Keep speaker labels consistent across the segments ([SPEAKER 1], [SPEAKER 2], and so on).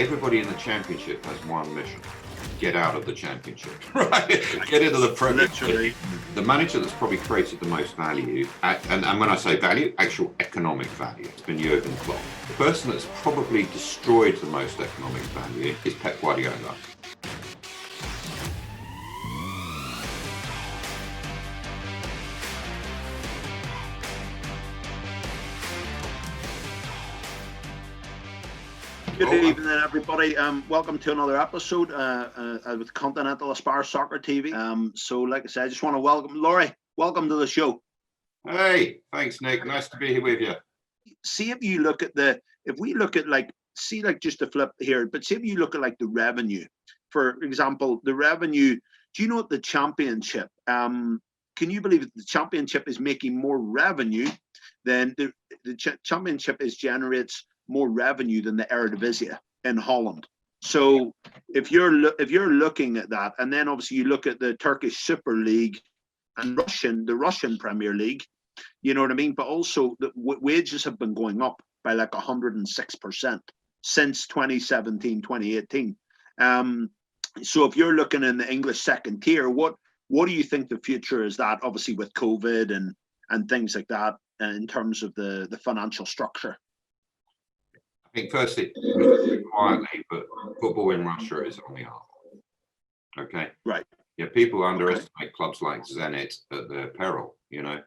[SPEAKER 1] everybody in the championship has one mission: get out of the championship, right? Get into the Premier League. The manager that's probably created the most value, and when I say value, actual economic value, has been Jurgen Klopp. The person that's probably destroyed the most economic value is Pep Guardiola.
[SPEAKER 2] Good evening, everybody. Welcome to another episode with Continental Soccer TV. So, like I said, I just want to welcome Laurie. Welcome to the show.
[SPEAKER 1] Hey, thanks, Nick. Nice to be here with you.
[SPEAKER 2] See, if you look at just to flip here, but see if you look at like the revenue. For example, the revenue. Do you know what the championship? Can you believe that the championship is making more revenue than the championship generates more revenue than the Eredivisie in Holland? So if you're looking at that, and then obviously you look at the Turkish Super League and the Russian Premier League, you know what I mean? But also the wages have been going up by like 106% since 2017, 2018. So if you're looking in the English second tier, what do you think the future is that, obviously with COVID and things like that, in terms of the financial structure?
[SPEAKER 1] I think firstly, quietly, but football in Russia is on the up. Okay.
[SPEAKER 2] Right.
[SPEAKER 1] Yeah, people underestimate clubs like Zenit at their peril. You know,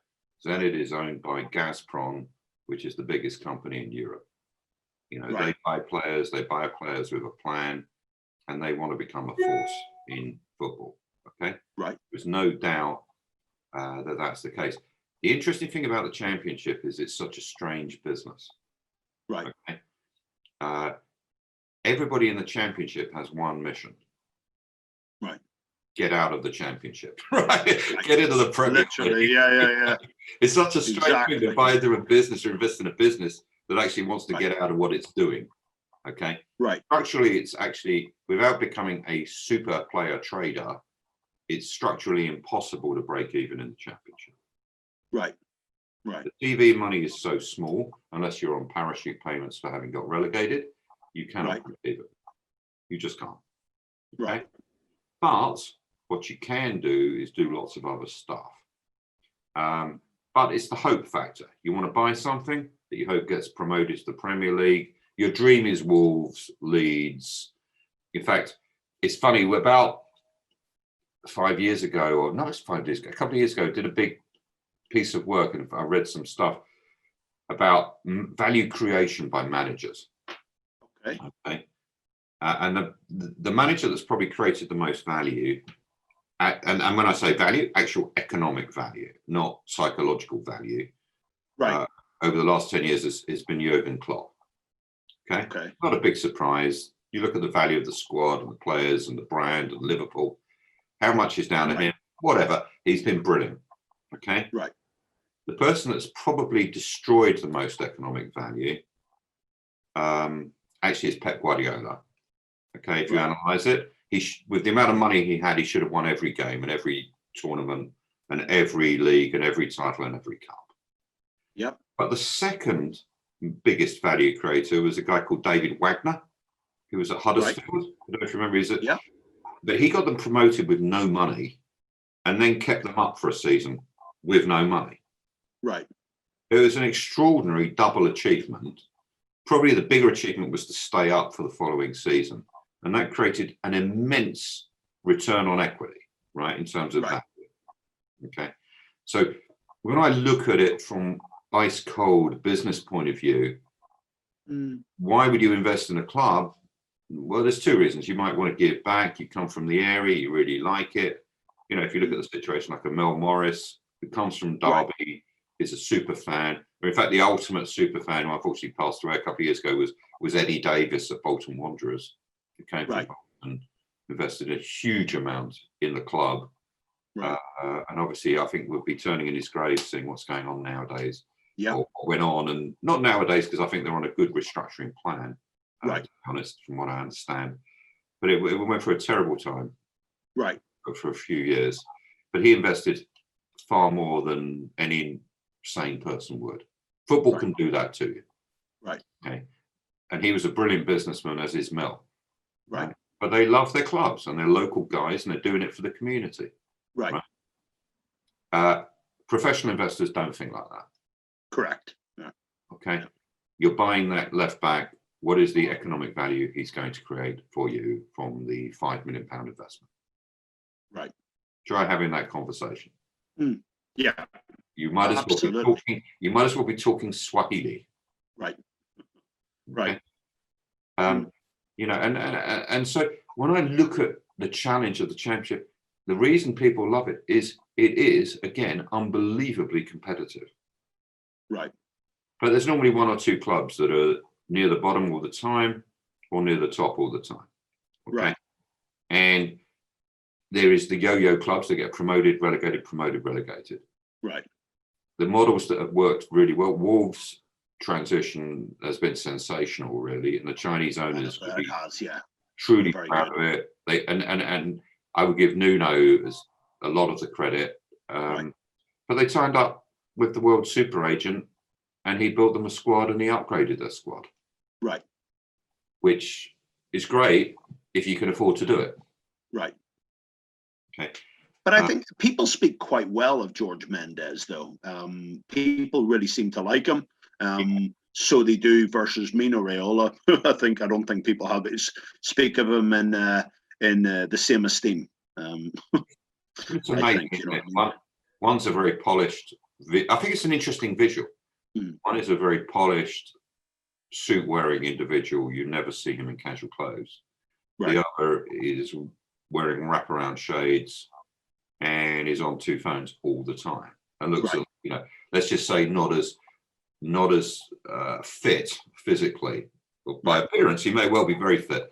[SPEAKER 1] Zenit is owned by Gazprom, which is the biggest company in Europe. You know, They buy players with a plan, and they want to become a force in football. Okay. Right. There's no doubt that that's the case. The interesting thing about the championship is it's such a strange business.
[SPEAKER 2] Right.
[SPEAKER 1] Okay. Everybody in the championship has one mission.
[SPEAKER 2] Right.
[SPEAKER 1] Get out of the championship. Right. Get into the Premier League.
[SPEAKER 2] Yeah.
[SPEAKER 1] It's such a strange thing to buy into a business or invest in a business that actually wants to get out of what it's doing. Okay.
[SPEAKER 2] Right.
[SPEAKER 1] Structurally, it's actually, without becoming a super player trader, it's structurally impossible to break even in the championship.
[SPEAKER 2] Right. Right.
[SPEAKER 1] The TV money is so small, unless you're on parachute payments for having got relegated, you cannot break even. You just can't. Okay?
[SPEAKER 2] Right.
[SPEAKER 1] But what you can do is do lots of other stuff. But it's the hope factor. You want to buy something that you hope gets promoted to the Premier League. Your dream is Wolves, Leeds. In fact, it's funny, we're about 5 years ago, or not 5 years ago, a couple of years ago, did a big piece of work, and I read some stuff about value creation by managers. Okay. And the manager that's probably created the most value, and when I say value, actual economic value, not psychological value,
[SPEAKER 2] right,
[SPEAKER 1] over the last 10 years has been Jurgen Klopp. Okay. Not a big surprise. You look at the value of the squad and the players and the brand and Liverpool, how much is down to him, whatever, he's been brilliant. Okay.
[SPEAKER 2] Right.
[SPEAKER 1] The person that's probably destroyed the most economic value actually is Pep Guardiola. Okay, if you analyze it, with the amount of money he had, he should have won every game and every tournament and every league and every title and every cup.
[SPEAKER 2] Yep.
[SPEAKER 1] But the second biggest value creator was a guy called David Wagner, who was at Huddlesfield. I don't know if you remember,
[SPEAKER 2] Yeah.
[SPEAKER 1] But he got them promoted with no money and then kept them up for a season with no money.
[SPEAKER 2] Right.
[SPEAKER 1] It was an extraordinary double achievement. Probably the bigger achievement was to stay up for the following season. And that created an immense return on equity, right, in terms of value. Okay. So when I look at it from ice cold business point of view, why would you invest in a club? Well, there's two reasons. You might want to give back. You come from the area, you really like it. You know, if you look at the situation like a Mel Morris, who comes from Derby, is a super fan. Or in fact, the ultimate super fan, who unfortunately passed away a couple of years ago, was Eddie Davis at Bolton Wanderers, who came from Bolton and invested a huge amount in the club. And obviously, I think we'll be turning in his grave, seeing what's going on nowadays.
[SPEAKER 2] Yeah.
[SPEAKER 1] Or what went on, and not nowadays, because I think they're on a good restructuring plan. To be honest, from what I understand. But it went through a terrible time.
[SPEAKER 2] Right.
[SPEAKER 1] For a few years. But he invested far more than any sane person would. Football can do that to you.
[SPEAKER 2] Right.
[SPEAKER 1] Okay. and he was a brilliant businessman, as is Mel.
[SPEAKER 2] Right.
[SPEAKER 1] But they love their clubs and they're local guys and they're doing it for the community.
[SPEAKER 2] Right.
[SPEAKER 1] Professional investors don't think like that.
[SPEAKER 2] Correct. Yeah.
[SPEAKER 1] Okay. You're buying that left back. What is the economic value he's going to create for you from the £5 million investment?
[SPEAKER 2] Right.
[SPEAKER 1] Try having that conversation.
[SPEAKER 2] Yeah.
[SPEAKER 1] You might as well be talking. You might as well be talking Swahili.
[SPEAKER 2] Right.
[SPEAKER 1] Okay?
[SPEAKER 2] Right.
[SPEAKER 1] You know, and so when I look at the challenge of the Championship, the reason people love it is again unbelievably competitive.
[SPEAKER 2] Right.
[SPEAKER 1] But there's normally one or two clubs that are near the bottom all the time or near the top all the time. Okay.
[SPEAKER 2] Right.
[SPEAKER 1] And there is the yo-yo clubs that get promoted, relegated, promoted, relegated.
[SPEAKER 2] Right.
[SPEAKER 1] The models that have worked really well, Wolves transition has been sensational, really, and the Chinese owners would be truly proud of it. They and I would give Nuno as a lot of the credit, but they signed up with the world super agent, and he built them a squad and he upgraded their squad,
[SPEAKER 2] right?
[SPEAKER 1] Which is great if you can afford to do it,
[SPEAKER 2] right?
[SPEAKER 1] Okay.
[SPEAKER 2] But I think people speak quite well of George Mendes, though. People really seem to like him. So they do versus Mino Raiola. I don't think people have speak of him in the same esteem.
[SPEAKER 1] It's amazing. One's a very polished. I think it's an interesting visual. One is a very polished, suit-wearing individual. You never see him in casual clothes. Right. The other is wearing wraparound shades and is on two phones all the time and looks, let's just say not as fit physically. Well, by appearance, he may well be very fit.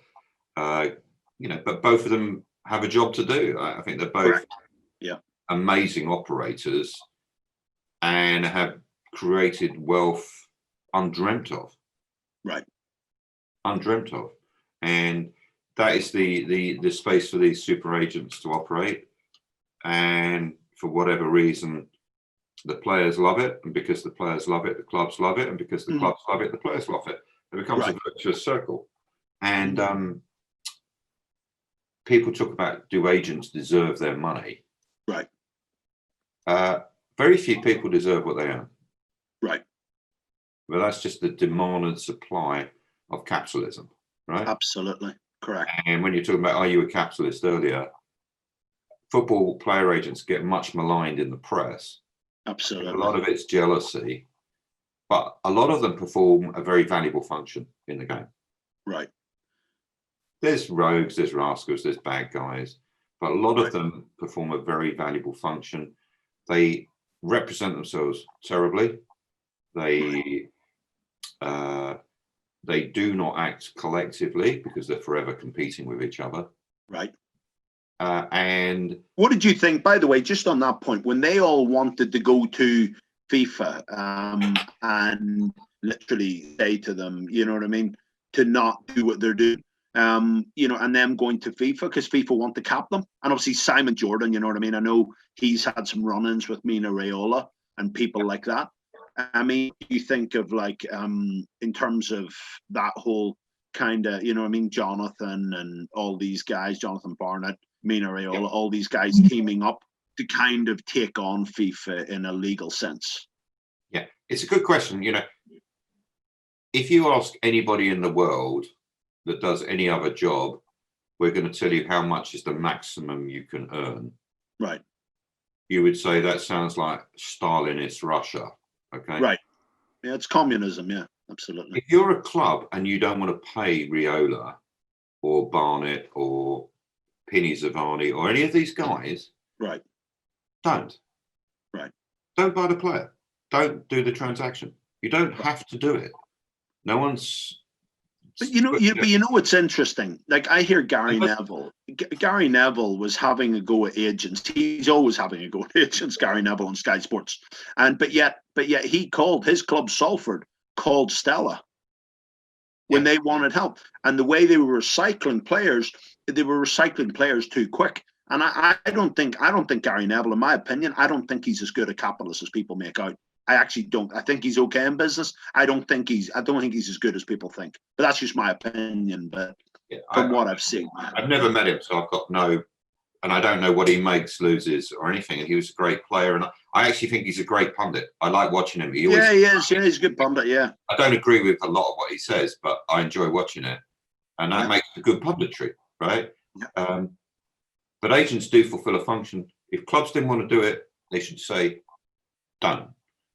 [SPEAKER 1] But both of them have a job to do. I think they're both amazing operators and have created wealth undreamt of. Right. Undreamt of. And that is the space for these super agents to operate. And for whatever reason, the players love it. And because the players love it, the clubs love it. And because the clubs love it, the players love it. It becomes a virtuous circle. And people talk about, do agents deserve their money? Right. Very few people deserve what they earn. Right. But that's just the demand and supply of capitalism, right? Absolutely. Correct. And when you're talking about, are you a capitalist earlier, football player agents get much maligned in the press. Absolutely. A lot of it's jealousy, but a lot of them perform a very valuable function in the game. Right. There's rogues, there's rascals, there's bad guys, but a lot of them perform a very valuable function. They represent themselves terribly. They do not act collectively because they're forever competing with each other. Right. And what did you think, by the way, just on that point, when they all wanted to go to FIFA and literally say to them, you know what I mean, to not do what they're doing, and them going to FIFA because FIFA want to cap them. And obviously Simon Jordan, you know what I mean? I know he's had some run-ins with Mino Raiola and people like that. I mean, you think of in terms of that whole kind of, you know what I mean, Jonathan and all these guys, Jonathan Barnett, Mino Raiola, all these guys teaming up to kind of take on FIFA in a legal sense. Yeah, it's a good question. If you ask anybody in the world that does any other job, we're going to tell you how much is the maximum you can earn. Right. You would say that sounds like Stalinist Russia. Okay. Right. Yeah, it's communism. Yeah, absolutely. If you're a club and you don't want to pay Raiola or Barnett or Pini Zavani or any of these guys, right? Don't. Right. Don't buy the player. Don't do the transaction. You don't have to do it. No one's. But you know what's interesting? Like I hear Gary Neville. Gary Neville was having a go at agents. He's always having a go at agents. Gary Neville on Sky Sports, but yet he called his club Salford called Stella when they wanted help, and the way they were recycling players too quick. And I don't think Gary Neville, in my opinion, I don't think he's as good a capitalist as people make out.
[SPEAKER 2] I actually don't. I think he's okay in business. I don't think he's as good as people think. But that's just my opinion. But from what I've seen,
[SPEAKER 1] I've never met him, so I've got no, and I don't know what he makes, loses, or anything. And he was a great player, and I actually think he's a great pundit. I like watching him.
[SPEAKER 2] He is. Yeah, he's a good pundit. Yeah.
[SPEAKER 1] I don't agree with a lot of what he says, but I enjoy watching it, and that makes a good punditry, right?
[SPEAKER 2] Yeah.
[SPEAKER 1] But agents do fulfil a function. If clubs didn't want to do it, they should say, "Done."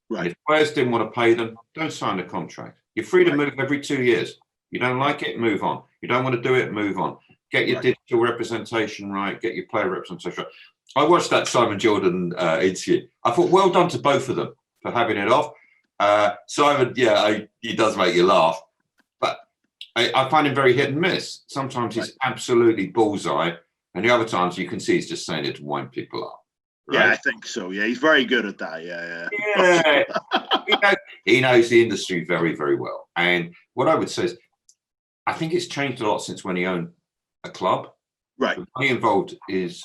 [SPEAKER 2] Right.
[SPEAKER 1] And if players didn't want to pay them, don't sign a contract. You're free to move every 2 years. You don't like it, move on. You don't want to do it, move on. Get your digital representation right. Get your player representation right. I watched that Simon Jordan interview. I thought, well done to both of them for having it off. Simon, he does make you laugh. But I find him very hit and miss. Sometimes he's absolutely bullseye. And the other times you can see he's just saying it to wind people up. Right?
[SPEAKER 2] Yeah, I think so. Yeah, he's very good at that. Yeah.
[SPEAKER 1] He knows the industry very, very well. And what I would say is, I think it's changed a lot since when he owned a club.
[SPEAKER 2] Right.
[SPEAKER 1] The money involved is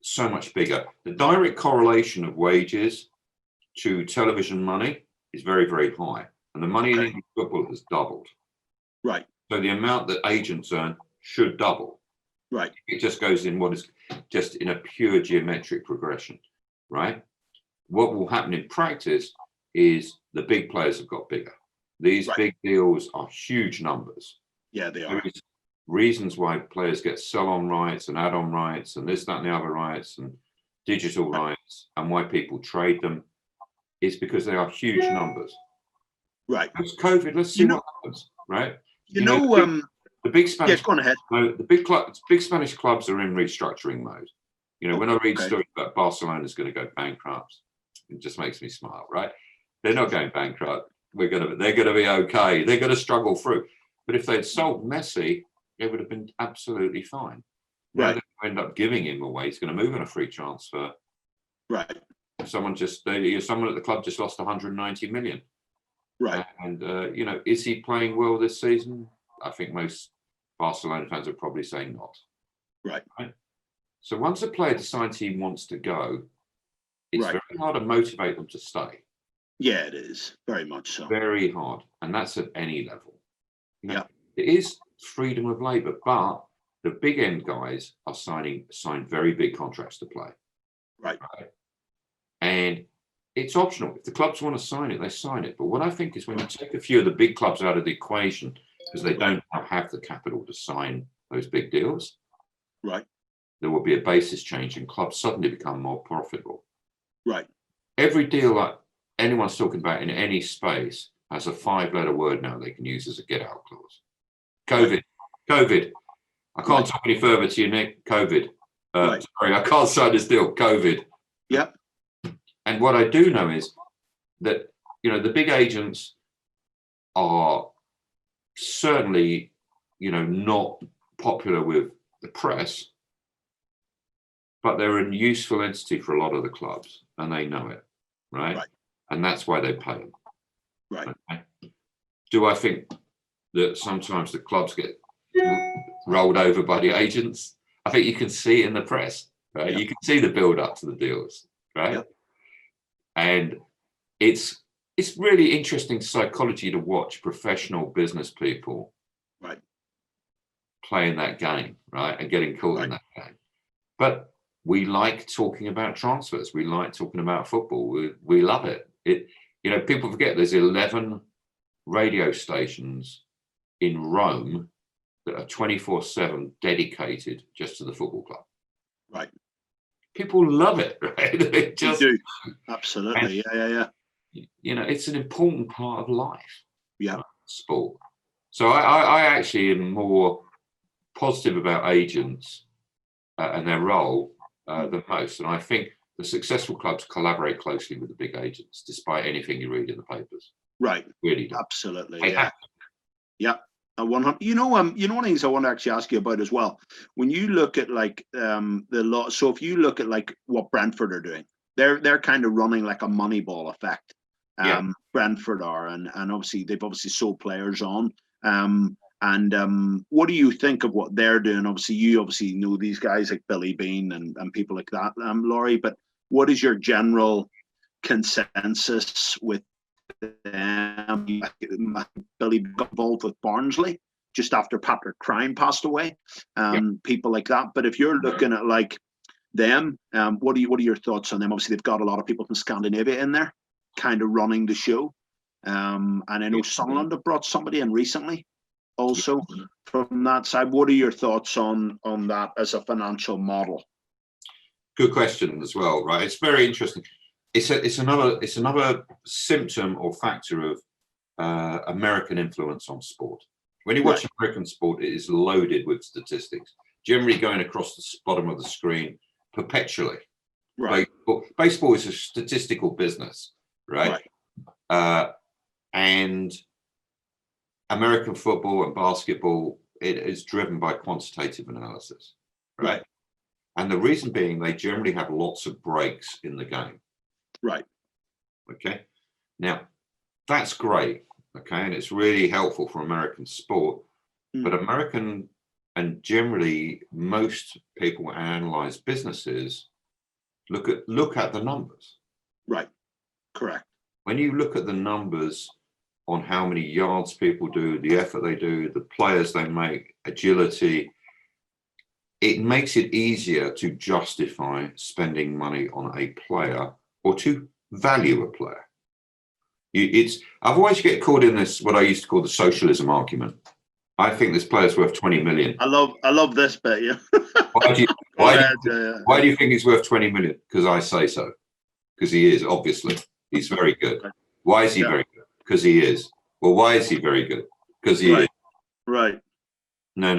[SPEAKER 1] so much bigger. The direct correlation of wages to television money is very, very high. And the money in English football has doubled.
[SPEAKER 2] Right.
[SPEAKER 1] So the amount that agents earn should double.
[SPEAKER 2] Right.
[SPEAKER 1] It just goes in what is just in a pure geometric progression, right? What will happen in practice is the big players have got bigger. These big deals are huge numbers.
[SPEAKER 2] Yeah, they are.
[SPEAKER 1] There is reasons why players get sell-on rights and add-on rights and this, that, and the other rights and digital rights, and why people trade them is because they are huge numbers.
[SPEAKER 2] Right.
[SPEAKER 1] Post COVID, let's see what happens, right? The big Spanish,
[SPEAKER 2] go on ahead.
[SPEAKER 1] The big Spanish clubs are in restructuring mode. When I read stories about Barcelona's going to go bankrupt, it just makes me smile, right? They're not going bankrupt. They're going to be okay. They're going to struggle through. But if they'd sold Messi, it would have been absolutely fine. Now they end up giving him away. He's going to move on a free transfer.
[SPEAKER 2] Right.
[SPEAKER 1] Someone at the club just lost 190 million.
[SPEAKER 2] Right.
[SPEAKER 1] And is he playing well this season? I think most Barcelona fans would probably say not.
[SPEAKER 2] Right.
[SPEAKER 1] So once a player decides he wants to go, it's very hard to motivate them to stay.
[SPEAKER 2] Yeah, it is. Very much so.
[SPEAKER 1] Very hard. And that's at any level. It is freedom of labour, but the big end guys are signed very big contracts to play.
[SPEAKER 2] Right.
[SPEAKER 1] And it's optional. If the clubs want to sign it, they sign it. But what I think is when you take a few of the big clubs out of the equation, because they don't have the capital to sign those big deals, there will be a basis change and clubs suddenly become more profitable.
[SPEAKER 2] Right.
[SPEAKER 1] Every deal that anyone's talking about in any space has a 5-letter word now they can use as a get-out clause. COVID. I can't talk any further to you, Nick. COVID. Sorry, I can't sign this deal. COVID.
[SPEAKER 2] Yep.
[SPEAKER 1] And what I do know is that, the big agents are certainly, not popular with the press, but they're a useful entity for a lot of the clubs, and they know it, right? And that's why they pay them.
[SPEAKER 2] Right.
[SPEAKER 1] Okay? Do I think that sometimes the clubs get rolled over by the agents? I think you can see it in the press, right?
[SPEAKER 2] Yep.
[SPEAKER 1] You can see the build up to the deals, right?
[SPEAKER 2] Yep.
[SPEAKER 1] And it's really interesting psychology to watch professional business people playing that game, right? And getting caught in that game. But we like talking about transfers. We like talking about football. We love it. People forget there's 11 radio stations in Rome that are 24/7 dedicated just to the football club.
[SPEAKER 2] Right.
[SPEAKER 1] People love it, right? They
[SPEAKER 2] do. Absolutely. Yeah.
[SPEAKER 1] It's an important part of life.
[SPEAKER 2] Yeah.
[SPEAKER 1] Sport. So I actually am more positive about agents and their role than most. And I think the successful clubs collaborate closely with the big agents, despite anything you read in the papers.
[SPEAKER 2] Right.
[SPEAKER 1] Really do.
[SPEAKER 2] Absolutely. Yeah. Yeah. One of the things I want to actually ask you about as well. When you look at so if you look at what Brentford are doing, they're kind of running like a Moneyball effect. Brentford are, and obviously they've sold players on. What do you think of what they're doing? Obviously, you know these guys like Billy Bean and people like that, Laurie. But what is your general consensus with them. Billy got involved with Barnsley just after Patrick Crime passed away. People like that. But if you're looking at like them, what are your thoughts on them? Obviously, they've got a lot of people from Scandinavia in there, kind of running the show. And I know Sunderland have brought somebody in recently, also from that side. What are your thoughts on that as a financial model?
[SPEAKER 1] Good question as well, right? It's very interesting. It's another symptom or factor of American influence on sport. When you watch American sport, it is loaded with statistics, generally going across the bottom of the screen perpetually.
[SPEAKER 2] Right.
[SPEAKER 1] Baseball is a statistical business, right? And American football and basketball, it is driven by quantitative analysis, right? And the reason being, they generally have lots of breaks in the game.
[SPEAKER 2] Right.
[SPEAKER 1] Okay. Now, that's great. Okay. And it's really helpful for American sport. But American, and generally most people who analyze businesses look at the numbers.
[SPEAKER 2] Right. Correct.
[SPEAKER 1] When you look at the numbers on how many yards people do, the effort they do, the players they make, agility, it makes it easier to justify spending money on a player or to value a player. I've always get caught in this, what I used to call the socialism argument. I think this player's worth 20 million.
[SPEAKER 2] I love this bit, yeah.
[SPEAKER 1] Why do you think he's worth 20 million? Because I say so. Because he is, obviously. He's very good. Why is he very good? Because he is. Well, why is he very good? Because he is.
[SPEAKER 2] Right.
[SPEAKER 1] No.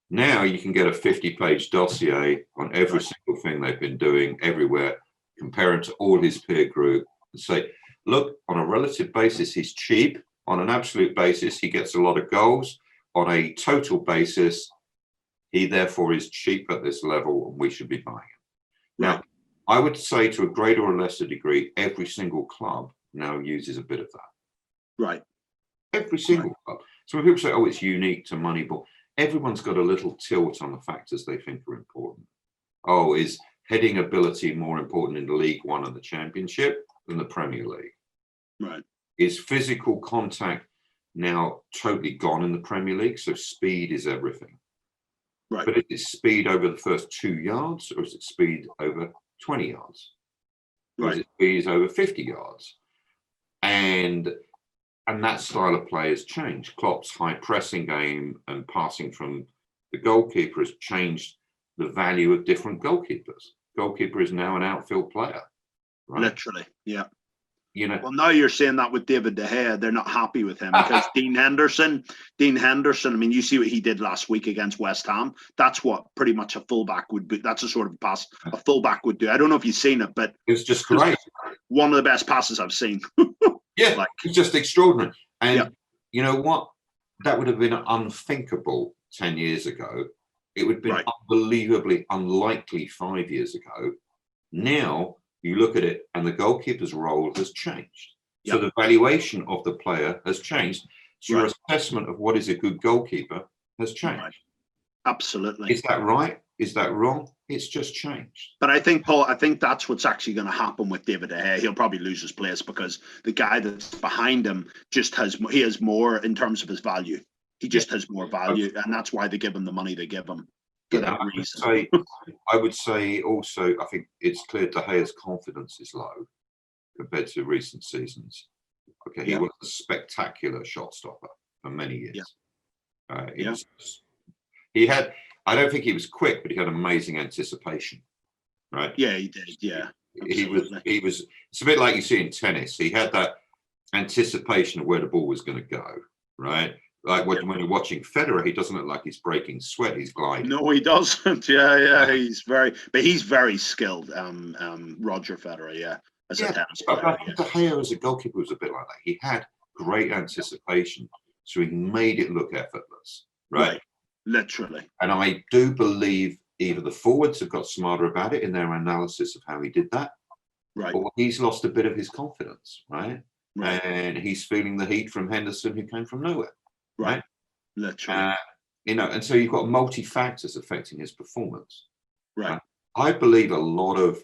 [SPEAKER 1] Now you can get a 50-page dossier on every single thing they've been doing everywhere, compare him to all his peer group, and say, look, on a relative basis, he's cheap. On an absolute basis, he gets a lot of goals. On a total basis, he therefore is cheap at this level, and we should be buying him. Now, I would say to a greater or lesser degree, every single club now uses a bit of that.
[SPEAKER 2] Right.
[SPEAKER 1] Every single club. So when people say, oh, it's unique to Moneyball, everyone's got a little tilt on the factors they think are important. Oh, is heading ability more important in the League One and the Championship than the Premier League?
[SPEAKER 2] Right.
[SPEAKER 1] Is physical contact now totally gone in the Premier League? So speed is everything.
[SPEAKER 2] Right.
[SPEAKER 1] But is it speed over the first 2 yards, or is it speed over 20 yards? Or is it speed over 50 yards? And that style of play has changed. Klopp's high pressing game and passing from the goalkeeper has changed the value of different goalkeepers. Goalkeeper is now an outfield player. Right?
[SPEAKER 2] Literally, yeah.
[SPEAKER 1] You know,
[SPEAKER 2] well, now you're saying that with David De Gea, they're not happy with him because Dean Henderson, I mean, you see what he did last week against West Ham. That's what pretty much a fullback would be. That's a sort of pass a fullback would do. I don't know if you've seen it, but
[SPEAKER 1] it was just great.
[SPEAKER 2] One of the best passes I've seen.
[SPEAKER 1] Yeah, it's just extraordinary. And you know what? That would have been unthinkable 10 years ago. It would have been unbelievably unlikely 5 years ago. Now, you look at it and the goalkeeper's role has changed. So the valuation of the player has changed. So your assessment of what is a good goalkeeper has changed.
[SPEAKER 2] Absolutely.
[SPEAKER 1] Is that right? Is that wrong? It's just changed.
[SPEAKER 2] But I think, Paul, that's what's actually going to happen with David De Gea. He'll probably lose his place because the guy that's behind him just has more in terms of his value. He just has more value, and that's why they give him the money they give him.
[SPEAKER 1] I would say also, I think it's clear De Gea's confidence is low compared to recent seasons. Okay, he was a spectacular shot stopper for many years. He had, I don't think he was quick, but he had amazing anticipation. Right?
[SPEAKER 2] Yeah, he did. Yeah,
[SPEAKER 1] he was. It's a bit like you see in tennis. He had that anticipation of where the ball was going to go. Right. Like when you're watching Federer, he doesn't look like he's breaking sweat. He's gliding.
[SPEAKER 2] No, he doesn't. He's very skilled. Roger Federer, as a tennis player.
[SPEAKER 1] De Gea as a goalkeeper was a bit like that. He had great anticipation, so he made it look effortless. Right.
[SPEAKER 2] Literally. And
[SPEAKER 1] I do believe either the forwards have got smarter about it in their analysis of how he did that, or he's lost a bit of his confidence. Right. And he's feeling the heat from Henderson, who came from nowhere. Right.
[SPEAKER 2] Literally.
[SPEAKER 1] And so you've got multi-factors affecting his performance.
[SPEAKER 2] Right.
[SPEAKER 1] I believe a lot of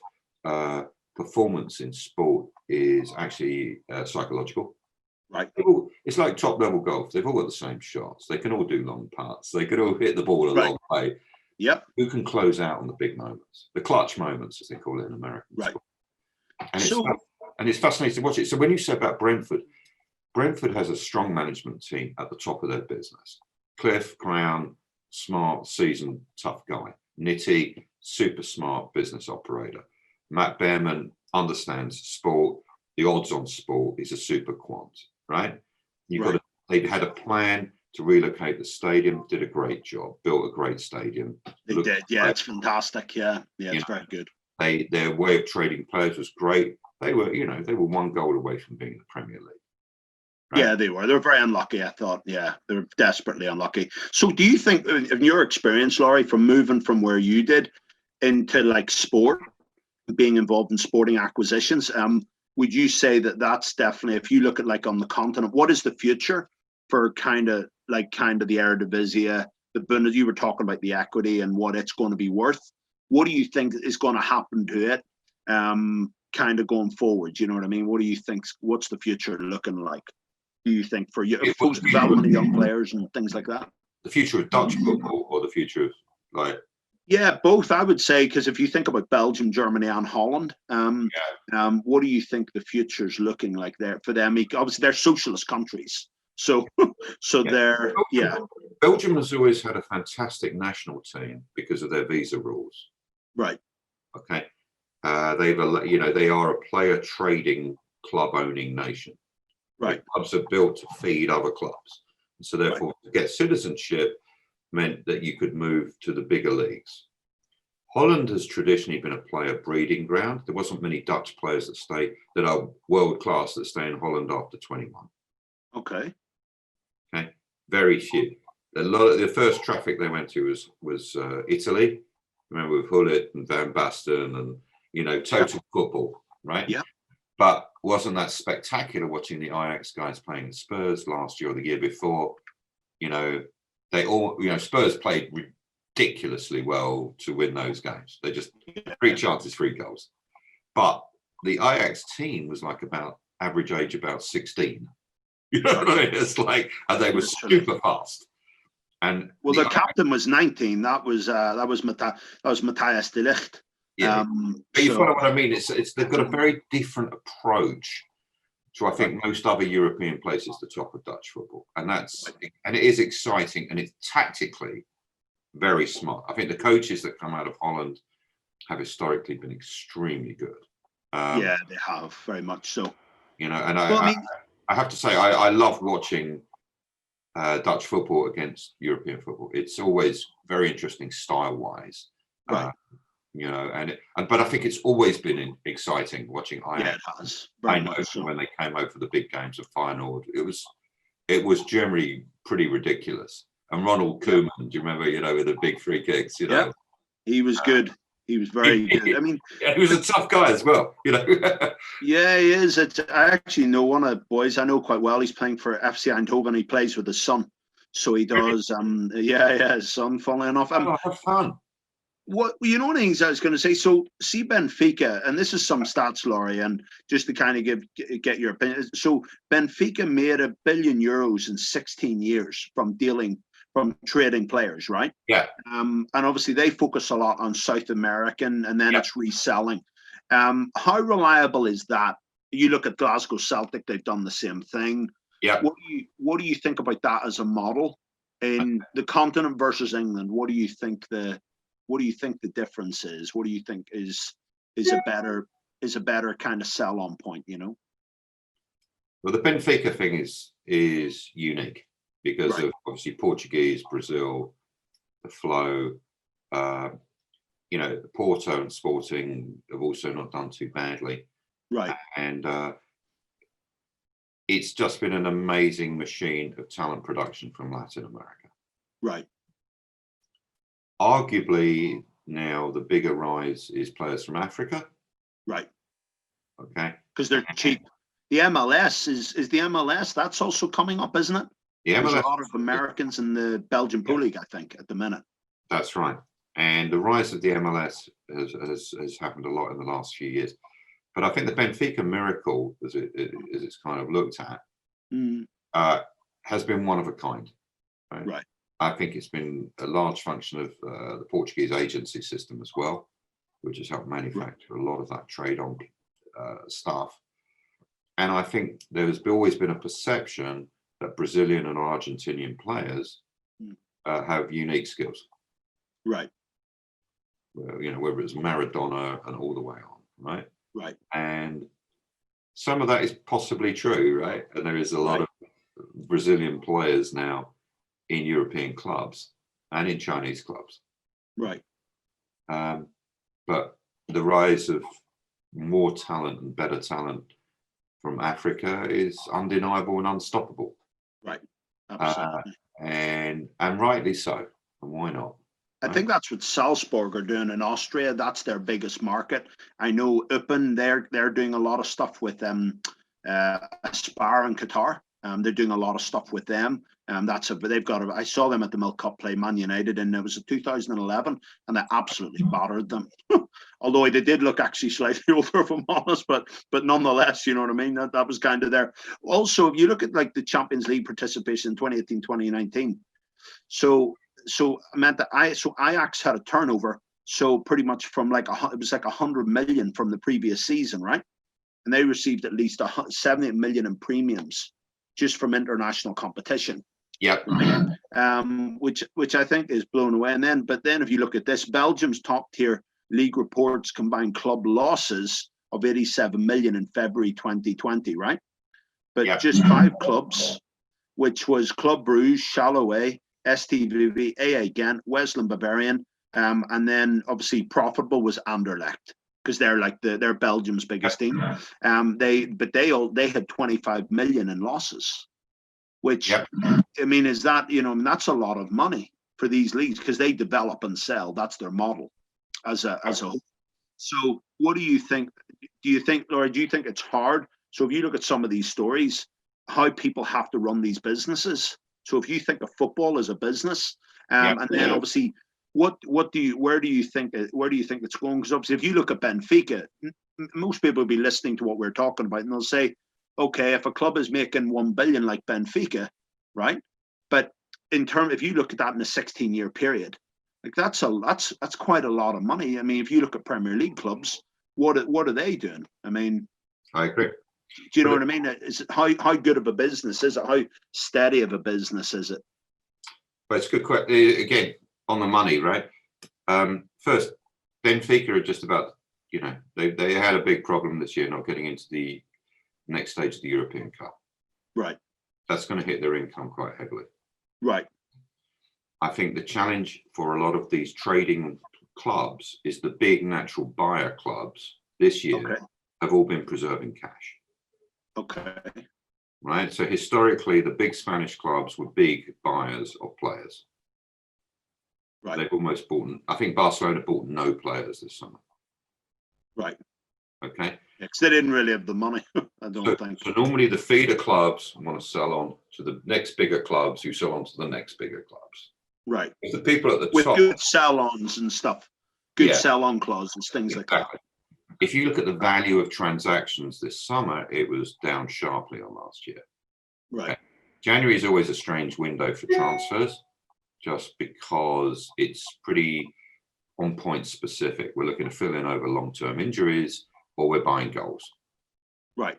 [SPEAKER 1] performance in sport is actually psychological.
[SPEAKER 2] Right.
[SPEAKER 1] It's like top level golf. They've all got the same shots. They can all do long putts. They could all hit the ball a long way.
[SPEAKER 2] Yep.
[SPEAKER 1] Who can close out on the big moments, the clutch moments, as they call it in American sport. And it's fascinating to watch it. So when you say about Brentford has a strong management team at the top of their business. Cliff, Crown, smart, seasoned, tough guy. Nitty, super smart business operator. Matt Behrman understands sport. The odds on sport is a super quant, right? They had a plan to relocate the stadium, did a great job, built a great stadium.
[SPEAKER 2] They did, yeah, it's fantastic. Yeah, it's very good.
[SPEAKER 1] Their way of trading players was great. They were one goal away from being in the Premier League. Right?
[SPEAKER 2] Yeah, they were. They were very unlucky, I thought. Yeah, they were desperately unlucky. So do you think, in your experience, Laurie, from moving from where you did into like sport, being involved in sporting acquisitions, would you say that that's definitely, if you look at like on the continent, what is the future for kind of the Eredivisie, the Bundesliga? You were talking about the equity and what it's going to be worth. What do you think is going to happen to it kind of going forward? You know what I mean? What do you think, what's the future looking like? Do you think for you, post development of young players and things like that?
[SPEAKER 1] The future of Dutch football or the future of like?
[SPEAKER 2] Yeah, both, I would say, because if you think about Belgium, Germany, and Holland, what do you think the future's looking like there for them? Obviously, they're socialist countries, so they're
[SPEAKER 1] Belgium has always had a fantastic national team because of their visa rules.
[SPEAKER 2] Right.
[SPEAKER 1] Okay. They are a player trading, club owning nation.
[SPEAKER 2] Right.
[SPEAKER 1] The clubs are built to feed other clubs, so therefore to get citizenship meant that you could move to the bigger leagues. Holland has traditionally been a player breeding ground. There wasn't many Dutch players that are world class that stay in Holland after 21.
[SPEAKER 2] Okay.
[SPEAKER 1] Very few. The first traffic they went to was Italy. Remember with Hullet and Van Basten and total football, right?
[SPEAKER 2] Yeah.
[SPEAKER 1] But wasn't that spectacular watching the Ajax guys playing at Spurs last year or the year before? They all, Spurs played ridiculously well to win those games. They just 3 chances, 3 goals. But the Ajax team was like about average age about 16. You know what I mean? It's like, and they were super fast. And
[SPEAKER 2] the captain was 19. That was Matthias de Ligt.
[SPEAKER 1] Yeah, but you follow what I mean. They've got a very different approach to, I think, most other European places, the top of Dutch football, and it is exciting, and it's tactically very smart. I think the coaches that come out of Holland have historically been extremely good.
[SPEAKER 2] They have, very much so.
[SPEAKER 1] And I have to say, I love watching Dutch football against European football. It's always very interesting style-wise.
[SPEAKER 2] Right.
[SPEAKER 1] But I think it's always been exciting watching Ajax.
[SPEAKER 2] Yeah, it has.
[SPEAKER 1] I know when they came over for the big games of Feyenoord, it was generally pretty ridiculous. And Ronald Koeman, do you remember? With the big free kicks.
[SPEAKER 2] Yeah, he was good. He was very good. I mean,
[SPEAKER 1] he was a tough guy as well.
[SPEAKER 2] Yeah, he is. I actually know one of the boys I know quite well. He's playing for FC Eindhoven. He plays with his son, so he does. His son. Funnily enough,
[SPEAKER 1] have fun.
[SPEAKER 2] What things I was going to say. So see Benfica, and this is some stats, Laurie, and just to kind of get your opinion. So Benfica made €1 billion in 16 years from trading players, right?
[SPEAKER 1] Yeah.
[SPEAKER 2] And obviously they focus a lot on South American, and then it's reselling. How reliable is that? You look at Glasgow Celtic; they've done the same thing.
[SPEAKER 1] Yeah.
[SPEAKER 2] What do you think about that as a model in the continent versus England? What do you think the difference is? What do you think is a better kind of sell on point?
[SPEAKER 1] Well, the Benfica thing is unique because of obviously Portuguese, Brazil, the flow. Porto and Sporting have also not done too badly.
[SPEAKER 2] Right.
[SPEAKER 1] And it's just been an amazing machine of talent production from Latin America.
[SPEAKER 2] Right.
[SPEAKER 1] Arguably now the bigger rise is players from Africa.
[SPEAKER 2] Right.
[SPEAKER 1] Okay.
[SPEAKER 2] Because they're cheap. The MLS is the MLS. That's also coming up, isn't it? There's a lot of Americans in the Belgian Pro League, I think, at the minute.
[SPEAKER 1] That's right. And the rise of the MLS has happened a lot in the last few years. But I think the Benfica miracle, as it's kind of looked at, has been one of a kind. Right? I think it's been a large function of the Portuguese agency system as well, which has helped manufacture a lot of that trade on stuff. And I think there's always been a perception that Brazilian and Argentinian players have unique skills.
[SPEAKER 2] Right.
[SPEAKER 1] You know, whether it's Maradona and all the way on, right?
[SPEAKER 2] Right.
[SPEAKER 1] And some of that is possibly true, right? And there is a lot of Brazilian players now in European clubs and in Chinese clubs.
[SPEAKER 2] Right.
[SPEAKER 1] But the rise of more talent and better talent from Africa is undeniable and unstoppable.
[SPEAKER 2] Right. Absolutely.
[SPEAKER 1] And rightly so. And why not?
[SPEAKER 2] I think that's what Salzburg are doing in Austria. That's their biggest market. I know Eupen, they're doing a lot of stuff with Aspar in Qatar. They're doing a lot of stuff with them. I saw them at the Milk Cup play Man United, and it was in 2011, and they absolutely battered them. Although they did look actually slightly older, if I'm honest, but nonetheless, you know what I mean? That was kind of there. Also, if you look at like the Champions League participation in 2018, 2019, so I meant that Ajax had a turnover, so pretty much from it was like 100 million from the previous season, right? And they received at least 70 million in premiums just from international competition.
[SPEAKER 1] Yep.
[SPEAKER 2] Which I think is blown away. But then if you look at this, Belgium's top tier league reports combined club losses of 87 million in February 2020, right? But just 5 clubs, which was Club Brugge, Charleroi, STVV, AA Ghent, Wesleyan Bavarian, and then obviously profitable was Anderlecht, because they're like they're Belgium's biggest team. They had 25 million in losses, which I mean is that, you know, that's a lot of money for these leagues because they develop and sell. That's their model as a whole. So what do you think? Laura, do you think it's hard? So if you look at some of these stories, how people have to run these businesses. So if you think of football as a business, and then obviously, where do you think it's going? Because obviously, if you look at Benfica, most people will be listening to what we're talking about, and they'll say, okay, if a club is making 1 billion like Benfica, right? But if you look at that in a 16-year period, like that's quite a lot of money. I mean, if you look at Premier League clubs, what are they doing? I mean,
[SPEAKER 1] I agree.
[SPEAKER 2] Do you know what I mean? Is it how good of a business is it? How steady of a business is it?
[SPEAKER 1] But it's a good question. Again, on the money, right? First, Benfica are just about, you know, they had a big problem this year not getting into the next stage of the European Cup.
[SPEAKER 2] Right.
[SPEAKER 1] That's going to hit their income quite heavily.
[SPEAKER 2] Right.
[SPEAKER 1] I think the challenge for a lot of these trading clubs is the big natural buyer clubs this year have all been preserving cash.
[SPEAKER 2] Okay.
[SPEAKER 1] Right. So historically, the big Spanish clubs were big buyers of players.
[SPEAKER 2] Right.
[SPEAKER 1] They've almost bought. I think Barcelona bought no players this summer.
[SPEAKER 2] Right.
[SPEAKER 1] Okay.
[SPEAKER 2] Because they didn't really have the money. I don't think.
[SPEAKER 1] So normally the feeder clubs want to sell on to the next bigger clubs, who sell on to the next bigger clubs.
[SPEAKER 2] Right.
[SPEAKER 1] If the people at the
[SPEAKER 2] with
[SPEAKER 1] top,
[SPEAKER 2] good sell-ons and stuff, good sell-on clauses, things like that.
[SPEAKER 1] If you look at the value of transactions this summer, it was down sharply on last year.
[SPEAKER 2] Right.
[SPEAKER 1] Okay. January is always a strange window for transfers, just because it's pretty on point specific. We're looking to fill in over long-term injuries, or we're buying goals.
[SPEAKER 2] Right.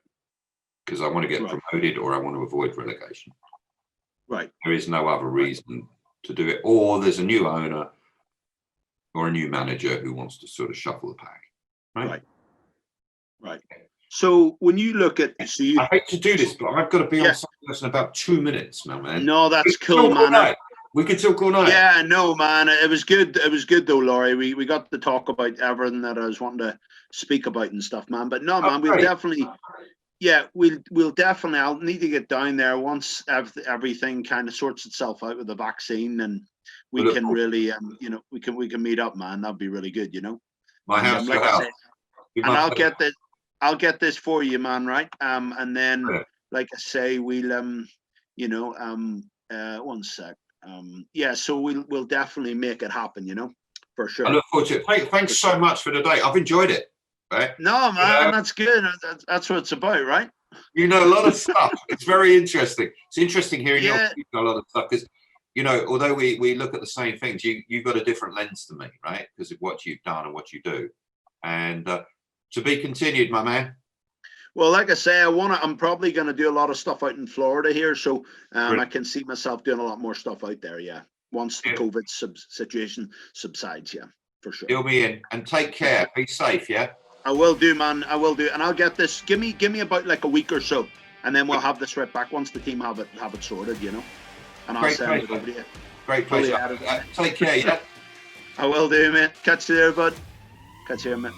[SPEAKER 1] Because I want to get promoted, or I want to avoid relegation.
[SPEAKER 2] Right.
[SPEAKER 1] There is no other reason to do it, or there's a new owner or a new manager who wants to sort of shuffle the pack.
[SPEAKER 2] Right. So when you look at,
[SPEAKER 1] I hate to do this, but I've got to be on something in about 2 minutes now, man.
[SPEAKER 2] No, that's cool, man.
[SPEAKER 1] We could talk all night.
[SPEAKER 2] Yeah, no, man. It was good. It was good though, Laurie. We got to talk about everything that I was wanting to speak about and stuff, man. But no, man, we'll definitely. Yeah, we'll definitely. I'll need to get down there once everything kind of sorts itself out with the vaccine, and we can really, you know, we can meet up, man. That'd be really good, you know.
[SPEAKER 1] My house, like I said,
[SPEAKER 2] and I'll get this for you, man. Right. And then, like I say, we'll, you know, one sec. Yeah. So we'll definitely make it happen, you know, for sure.
[SPEAKER 1] I look forward to it. Thanks so much for today. I've enjoyed it. right?
[SPEAKER 2] No, man, that's good. That's what it's about, right?
[SPEAKER 1] You know a lot of stuff. It's very interesting. It's interesting hearing you know a lot of stuff because, you know, although we look at the same things, you've got a different lens to me, right? Because of what you've done and what you do. And to be continued, my man.
[SPEAKER 2] Well, like I say, I'm probably going to do a lot of stuff out in Florida here, so I can see myself doing a lot more stuff out there. Yeah, once the COVID situation subsides. Yeah, for sure.
[SPEAKER 1] You'll be in, and take care. Be safe. Yeah.
[SPEAKER 2] I will do, man. I will do, and I'll get this. Give me about like a week or so, and then we'll have this right back once the team have it sorted, you know. And I'll send it over to you.
[SPEAKER 1] Great pleasure. Take care. Yeah.
[SPEAKER 2] I will do, mate. Catch you there, bud. Catch you, mate.